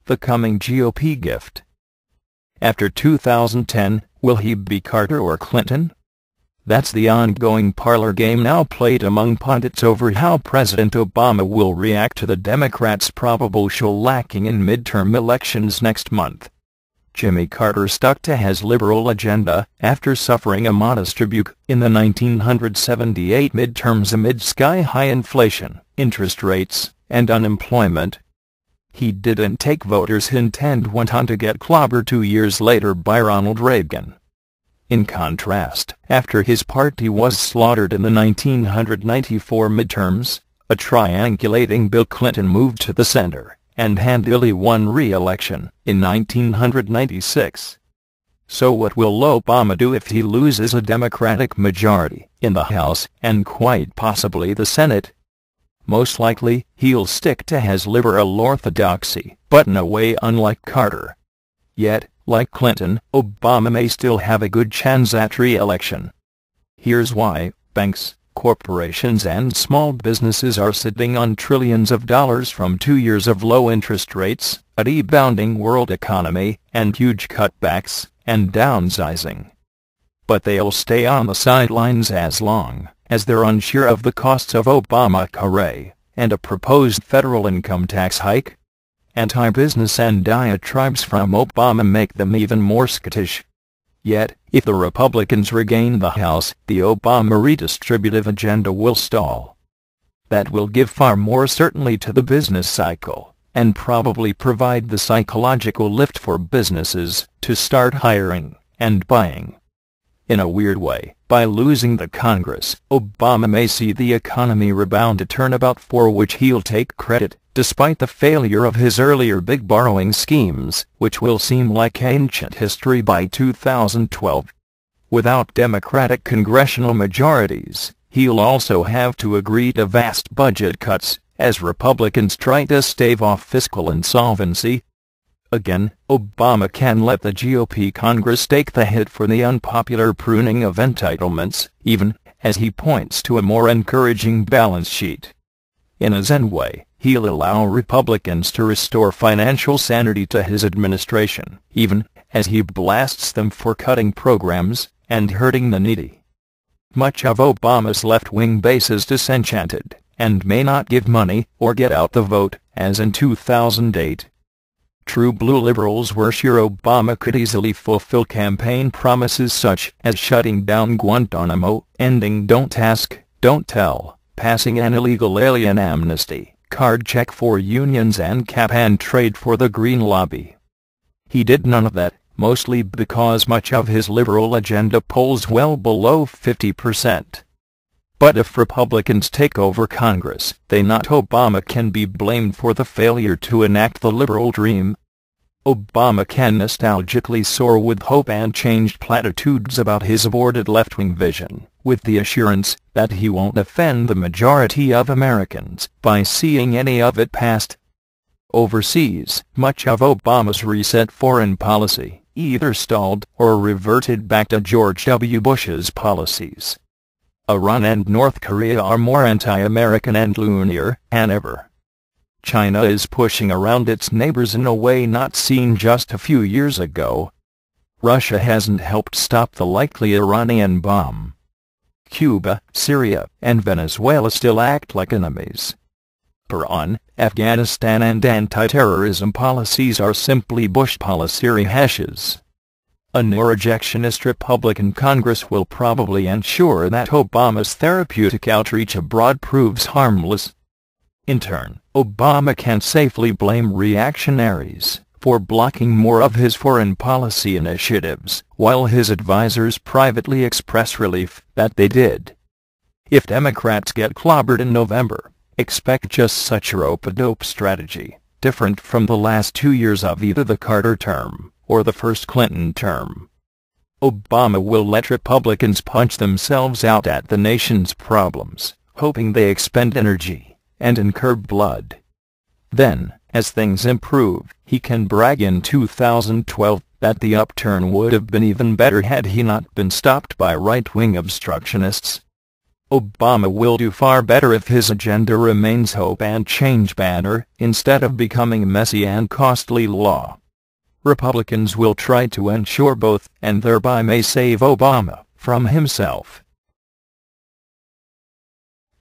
the coming GOP gift. After 2010, will he be Carter or Clinton? That's the ongoing parlor game now played among pundits over how President Obama will react to the Democrats' probable shellacking in midterm elections next month. Jimmy Carter stuck to his liberal agenda after suffering a modest rebuke in the 1978 midterms amid sky-high inflation, interest rates, and unemployment. He didn't take voters' hint and went on to get clobbered 2 years later by Ronald Reagan. In contrast, after his party was slaughtered in the 1994 midterms, a triangulating Bill Clinton moved to the center, and handily won re-election in 1996. So what will Obama do if he loses a Democratic majority in the House and quite possibly the Senate? Most likely, he'll stick to his liberal orthodoxy, but in a way unlike Carter. Yet, like Clinton, Obama may still have a good chance at re-election. Here's why: banks, corporations and small businesses are sitting on trillions of dollars from 2 years of low interest rates, a rebounding world economy, and huge cutbacks and downsizing. But they'll stay on the sidelines as long as they're unsure of the costs of Obamacare and a proposed federal income tax hike. Anti-business and diatribes from Obama make them even more skittish. Yet, if the Republicans regain the House, the Obama redistributive agenda will stall. That will give far more certainty to the business cycle, and probably provide the psychological lift for businesses to start hiring and buying. In a weird way, by losing the Congress, Obama may see the economy rebound a turnabout for which he'll take credit, despite the failure of his earlier big borrowing schemes, which will seem like ancient history by 2012. Without Democratic congressional majorities, he'll also have to agree to vast budget cuts, as Republicans try to stave off fiscal insolvency. Again, Obama can let the GOP Congress take the hit for the unpopular pruning of entitlements, even as he points to a more encouraging balance sheet. In a Zen way, he'll allow Republicans to restore financial sanity to his administration, even as he blasts them for cutting programs and hurting the needy. Much of Obama's left-wing base is disenchanted and may not give money or get out the vote, as in 2008. True blue liberals were sure Obama could easily fulfill campaign promises such as shutting down Guantanamo, ending Don't Ask, Don't Tell, passing an illegal alien amnesty, card check for unions and cap-and-trade for the Green Lobby. He did none of that, mostly because much of his liberal agenda polls well below 50%. But if Republicans take over Congress, then not Obama can be blamed for the failure to enact the liberal dream. Obama can nostalgically soar with hope and changed platitudes about his aborted left-wing vision, with the assurance that he won't offend the majority of Americans by seeing any of it passed. Overseas, much of Obama's reset foreign policy either stalled or reverted back to George W. Bush's policies. Iran and North Korea are more anti-American and loonier than ever. China is pushing around its neighbors in a way not seen just a few years ago. Russia hasn't helped stop the likely Iranian bomb. Cuba, Syria, and Venezuela still act like enemies. Iran, Afghanistan and anti-terrorism policies are simply Bush policy rehashes. A neurojectionist Republican Congress will probably ensure that Obama's therapeutic outreach abroad proves harmless. In turn, Obama can safely blame reactionaries for blocking more of his foreign policy initiatives, while his advisers privately express relief that they did. If Democrats get clobbered in November, expect just such a rope-a-dope strategy, different from the last 2 years of either the Carter term or the first Clinton term. Obama will let Republicans punch themselves out at the nation's problems, hoping they expend energy and incur blood. Then, as things improve, he can brag in 2012 that the upturn would have been even better had he not been stopped by right-wing obstructionists. Obama will do far better if his agenda remains hope and change banner, instead of becoming messy and costly law. Republicans will try to ensure both, and thereby may save Obama from himself.